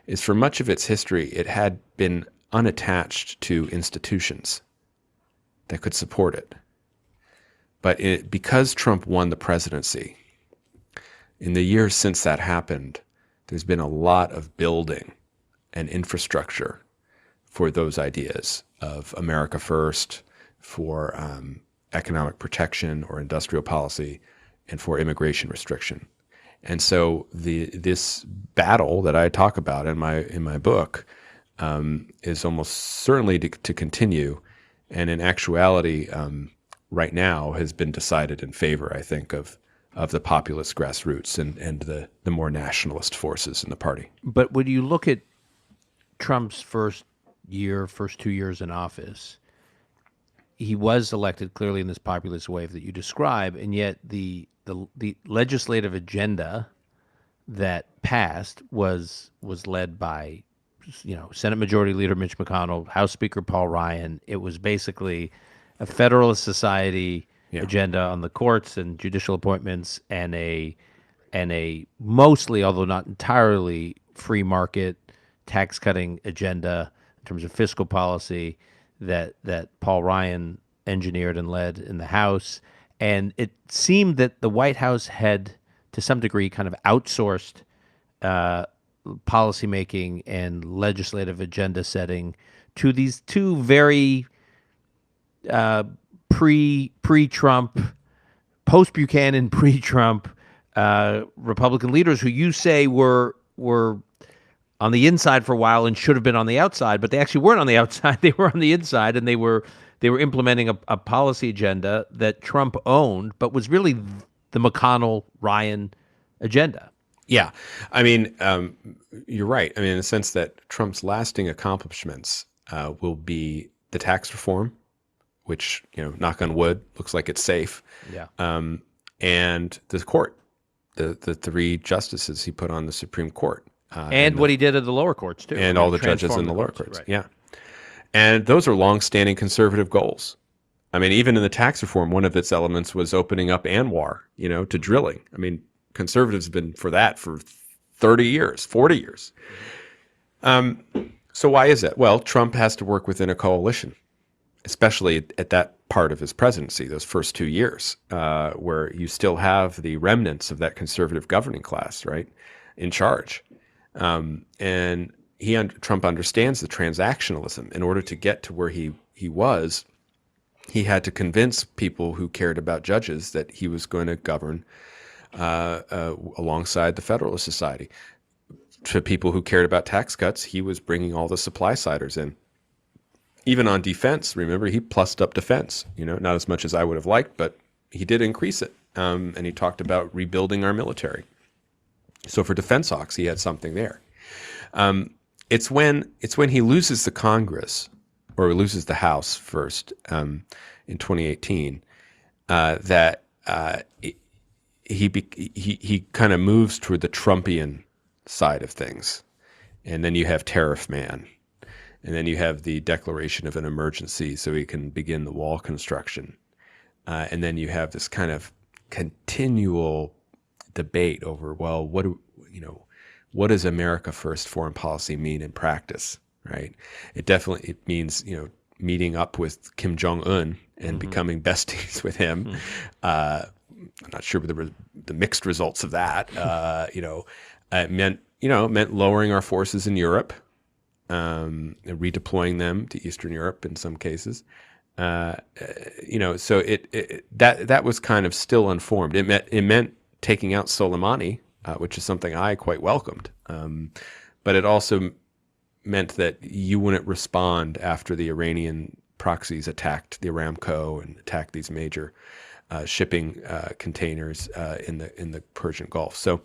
is for much of its history, it had been unattached to institutions that could support it. But because Trump won the presidency, in the years since that happened, there's been a lot of building and infrastructure for those ideas of America first, for economic protection or industrial policy, and for immigration restriction. And so this battle that I talk about in my book is almost certainly to continue, and in actuality, right now has been decided in favor, I think, of the populist grassroots and the more nationalist forces in the party. But when you look at Trump's first 2 years in office, he was elected clearly in this populist wave that you describe, and yet the legislative agenda that passed was led by Senate Majority Leader Mitch McConnell, House Speaker Paul Ryan. It was basically a Federalist Society agenda on the courts and judicial appointments, and a mostly, although not entirely, free market tax cutting agenda in terms of fiscal policy that Paul Ryan engineered and led in the House. And it seemed that the White House had, to some degree, kind of outsourced policymaking and legislative agenda setting to these two very pre-Trump, post-Buchanan, pre-Trump Republican leaders who you say were on the inside for a while and should have been on the outside, but they actually weren't on the outside. They were on the inside, and they were implementing a policy agenda that Trump owned, but was really the McConnell-Ryan agenda. Yeah. I mean, you're right. I mean, in the sense that Trump's lasting accomplishments will be the tax reform, which, knock on wood, looks like it's safe. Yeah. And the court, the three justices he put on the Supreme Court. And what he did at the lower courts, too. And all the judges in the lower courts. Right. Yeah. And those are longstanding conservative goals. I mean, even in the tax reform, one of its elements was opening up ANWR, to drilling. I mean, conservatives have been for that for 30 years, 40 years. So why is that? Well, Trump has to work within a coalition, especially at that part of his presidency, those first 2 years, where you still have the remnants of that conservative governing class, right, in charge. And Trump understands the transactionalism. In order to get to where he was, he had to convince people who cared about judges that he was going to govern alongside the Federalist Society. To people who cared about tax cuts, he was bringing all the supply-siders in. Even on defense, remember, he plussed up defense. Not as much as I would have liked, but he did increase it. And he talked about rebuilding our military. So for defense hawks, he had something there. It's when he loses the Congress, or loses the House first in 2018, that he kind of moves toward the Trumpian side of things. And then you have Tariff Man. And then you have the declaration of an emergency so he can begin the wall construction. And then you have this kind of continual debate over, well, what does America First foreign policy mean in practice, right? It means, meeting up with Kim Jong-un and becoming besties with him. I'm not sure the mixed results of that. It meant lowering our forces in Europe, redeploying them to Eastern Europe in some cases. So that was kind of still unformed. It meant taking out Soleimani, which is something I quite welcomed. But it also meant that you wouldn't respond after the Iranian proxies attacked the Aramco and attacked these major shipping containers in the Persian Gulf. So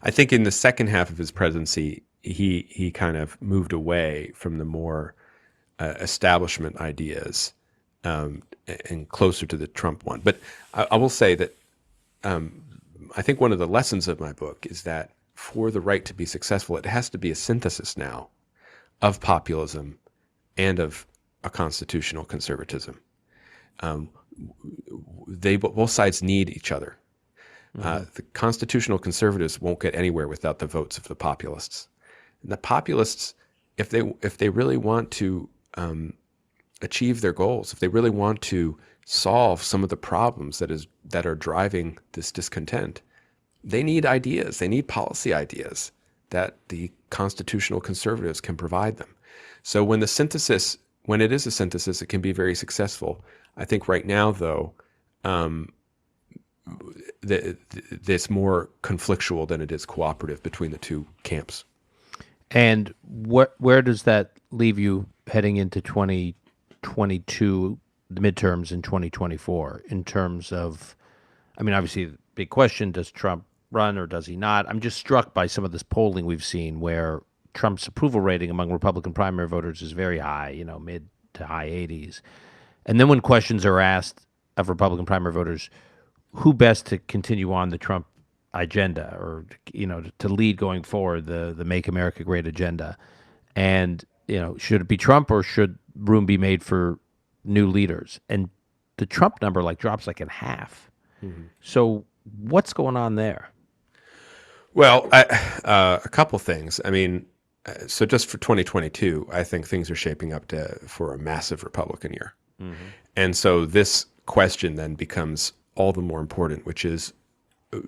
I think in the second half of his presidency, he kind of moved away from the more establishment ideas and closer to the Trump one. But I will say that I think one of the lessons of my book is that for the right to be successful, it has to be a synthesis now of populism and of a constitutional conservatism. Both sides need each other. The constitutional conservatives won't get anywhere without the votes of the populists. And the populists, if they really want to achieve their goals, if they really want to solve some of the problems that are driving this discontent, they need ideas. They need policy ideas that the constitutional conservatives can provide them. So when it is a synthesis, it can be very successful. I think right now, though, it's more conflictual than it is cooperative between the two camps. And where does that leave you heading into 2022, the midterms in 2024, in terms of, obviously the big question, does Trump run or does he not? I'm just struck by some of this polling we've seen where Trump's approval rating among Republican primary voters is very high, mid to high 80s. And then when questions are asked of Republican primary voters, who best to continue on the Trump agenda, or to lead going forward the Make America Great agenda, and should it be Trump or should room be made for new leaders? And the Trump number drops in half. Mm-hmm. So what's going on there? Well, a couple things. So just for 2022, I think things are shaping up for a massive Republican year. Mm-hmm. And so this question then becomes all the more important, which is,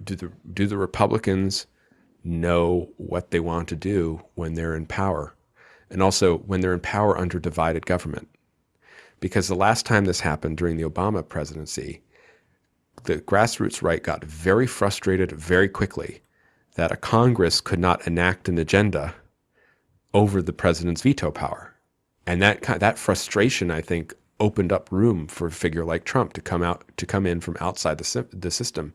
do the Republicans know what they want to do when they're in power? And also when they're in power under divided government? Because the last time this happened during the Obama presidency, the grassroots right got very frustrated very quickly that a Congress could not enact an agenda over the president's veto power. And that frustration, I think, opened up room for a figure like Trump to come in from outside the system.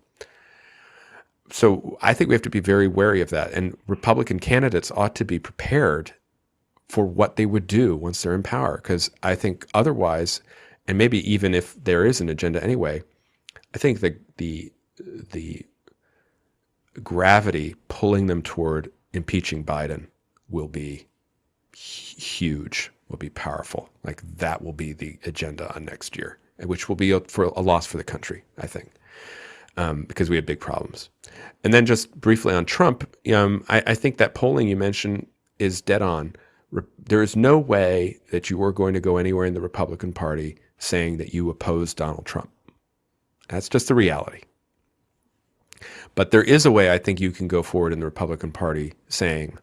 So I think we have to be very wary of that. And Republican candidates ought to be prepared for what they would do once they're in power. Because I think otherwise, and maybe even if there is an agenda anyway, I think the gravity pulling them toward impeaching Biden will be huge, will be powerful. That will be the agenda on next year, which will be a loss for the country, I think, because we have big problems. And then just briefly on Trump, I think that polling you mentioned is dead on. There is no way that you are going to go anywhere in the Republican Party saying that you oppose Donald Trump. That's just the reality. But there is a way I think you can go forward in the Republican Party saying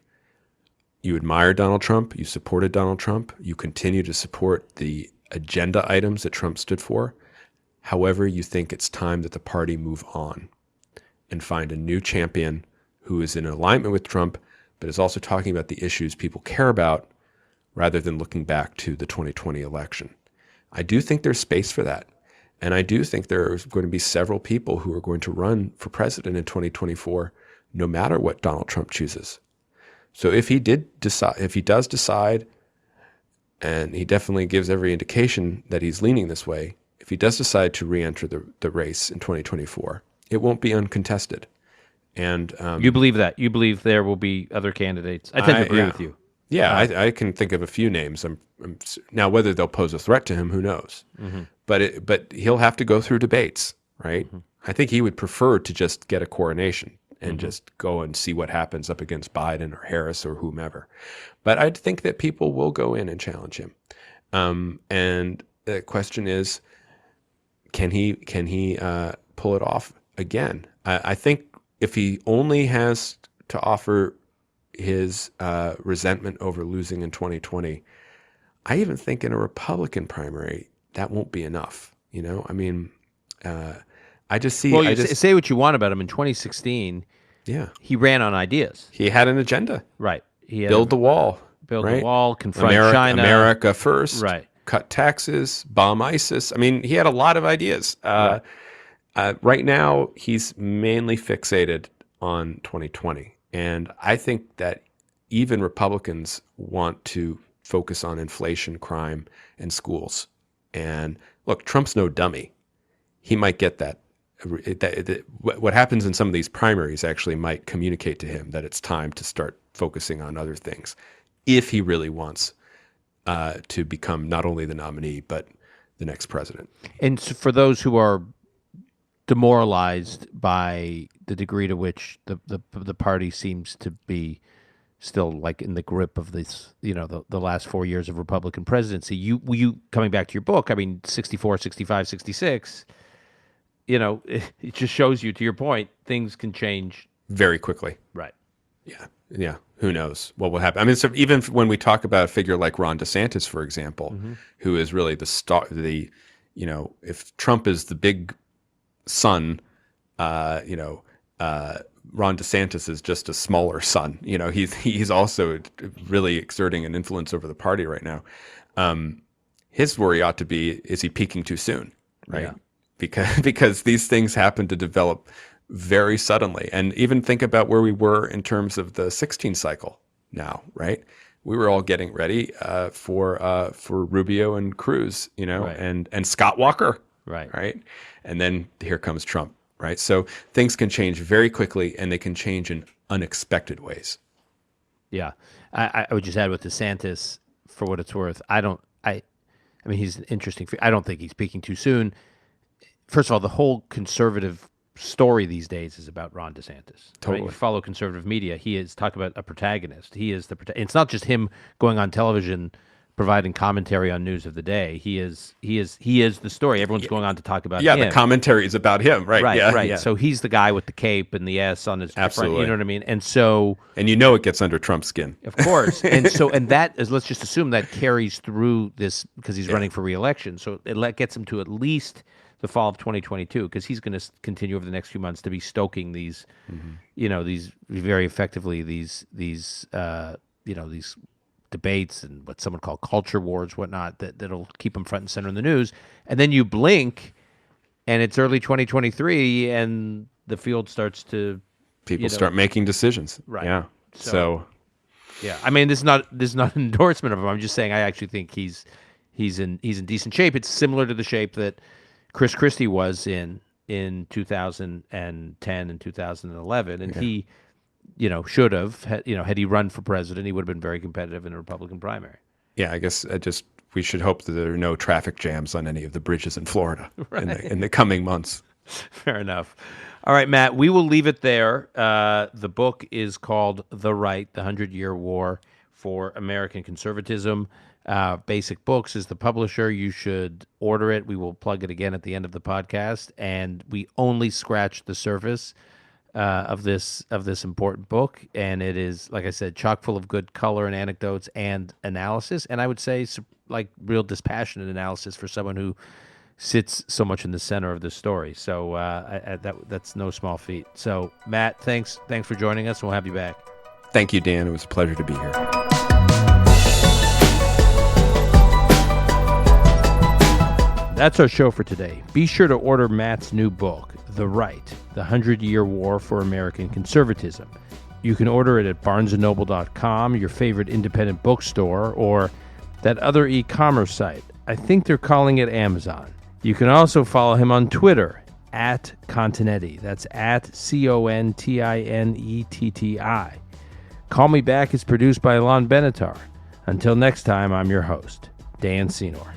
you admire Donald Trump, you supported Donald Trump, you continue to support the agenda items that Trump stood for. However, you think it's time that the party move on and find a new champion who is in alignment with Trump, but is also talking about the issues people care about rather than looking back to the 2020 election. I do think there's space for that. And I do think there's going to be several people who are going to run for president in 2024, no matter what Donald Trump chooses. So if he does decide, and he definitely gives every indication that he's leaning this way, if he does decide to re-enter the race in 2024, it won't be uncontested. And you believe that? You believe there will be other candidates? I tend to agree with you. Yeah, I can think of a few names. Now, whether they'll pose a threat to him, who knows? Mm-hmm. But he'll have to go through debates, right? Mm-hmm. I think he would prefer to just get a coronation and just go and see what happens up against Biden or Harris or whomever. But I think that people will go in and challenge him. And the question is, can he pull it off again? I think if he only has to offer his resentment over losing in 2020, I even think in a Republican primary, that won't be enough. I mean, I just see. Well, say what you want about him. In 2016, he ran on ideas. He had an agenda. Right. He had build the wall. Build right? the wall, confront China. America first. Right. Cut taxes, bomb ISIS. I mean, he had a lot of ideas. Right. Right now, he's mainly fixated on 2020. And I think that even Republicans want to focus on inflation, crime, and schools. And look, Trump's no dummy. He might get that. What happens in some of these primaries actually might communicate to him that it's time to start focusing on other things if he really wants to become not only the nominee, but the next president. And so for those who are demoralized by the degree to which the party seems to be still like in the grip of this, the last 4 years of Republican presidency, you coming back to your book, I mean, 64, 65, 66, it just shows you, to your point, things can change very quickly. Right. Yeah. Who knows what will happen? I mean, so even when we talk about a figure like Ron DeSantis, for example, who is really the star, if Trump is the big son, Ron DeSantis is just a smaller son. He's also really exerting an influence over the party right now. His worry ought to be, is he peaking too soon? Right. Yeah. Because these things happen to develop very suddenly. And even think about where we were in terms of the 16 cycle now, right? We were all getting ready for Rubio and Cruz, right. and Scott Walker. Right. And then here comes Trump, right? So things can change very quickly, and they can change in unexpected ways. Yeah. I would just add with DeSantis, for what it's worth, I mean, he's an interesting, I don't think he's peaking too soon. First of all, the whole conservative story these days is about Ron DeSantis. Totally. Right? You follow conservative media. He is, talk about a protagonist. He is it's not just him going on television providing commentary on news of the day. He is the story. Everyone's going on to talk about him. Yeah, the commentary is about him, right? Right, yeah, right. Yeah. So he's the guy with the cape and the S on his Absolutely. Front, you know what I mean? And so and it gets under Trump's skin. Of course. and that is, let's just assume that carries through this because he's running for re-election. So it gets him to at least the fall of 2022, because he's going to continue over the next few months to be stoking these, these very effectively, these debates and what some would call culture wars, whatnot, that'll keep him front and center in the news. And then you blink, and it's early 2023, and the field starts to people start making decisions. Right. Yeah. So yeah, I mean, this is not an endorsement of him. I'm just saying I actually think he's in decent shape. It's similar to the shape that Chris Christie was in 2010 and 2011, and he, should have, had he run for president, he would have been very competitive in a Republican primary. Yeah, I guess we should hope that there are no traffic jams on any of the bridges in Florida in the coming months. Fair enough. All right, Matt, we will leave it there. The book is called The Right, The 100-Year War for American Conservatism. Basic Books is the publisher. You should order it. We will plug it again at the end of the podcast. And we only scratched the surface. of this important book, and it is, like I said, chock full of good color and anecdotes and analysis, and I would say like real dispassionate analysis for someone who sits so much in the center of the story. So that's no small feat. So Matt, thanks for joining us. We'll have you back. Thank you, Dan. It was a pleasure to be here. That's our show for today. Be sure to order Matt's new book, The Right, The 100-Year War for American Conservatism. You can order it at barnesandnoble.com, your favorite independent bookstore, or that other e-commerce site. I think they're calling it Amazon. You can also follow him on Twitter, at Continetti. That's at Continetti. Call Me Back is produced by Alon Benatar. Until next time, I'm your host, Dan Senor.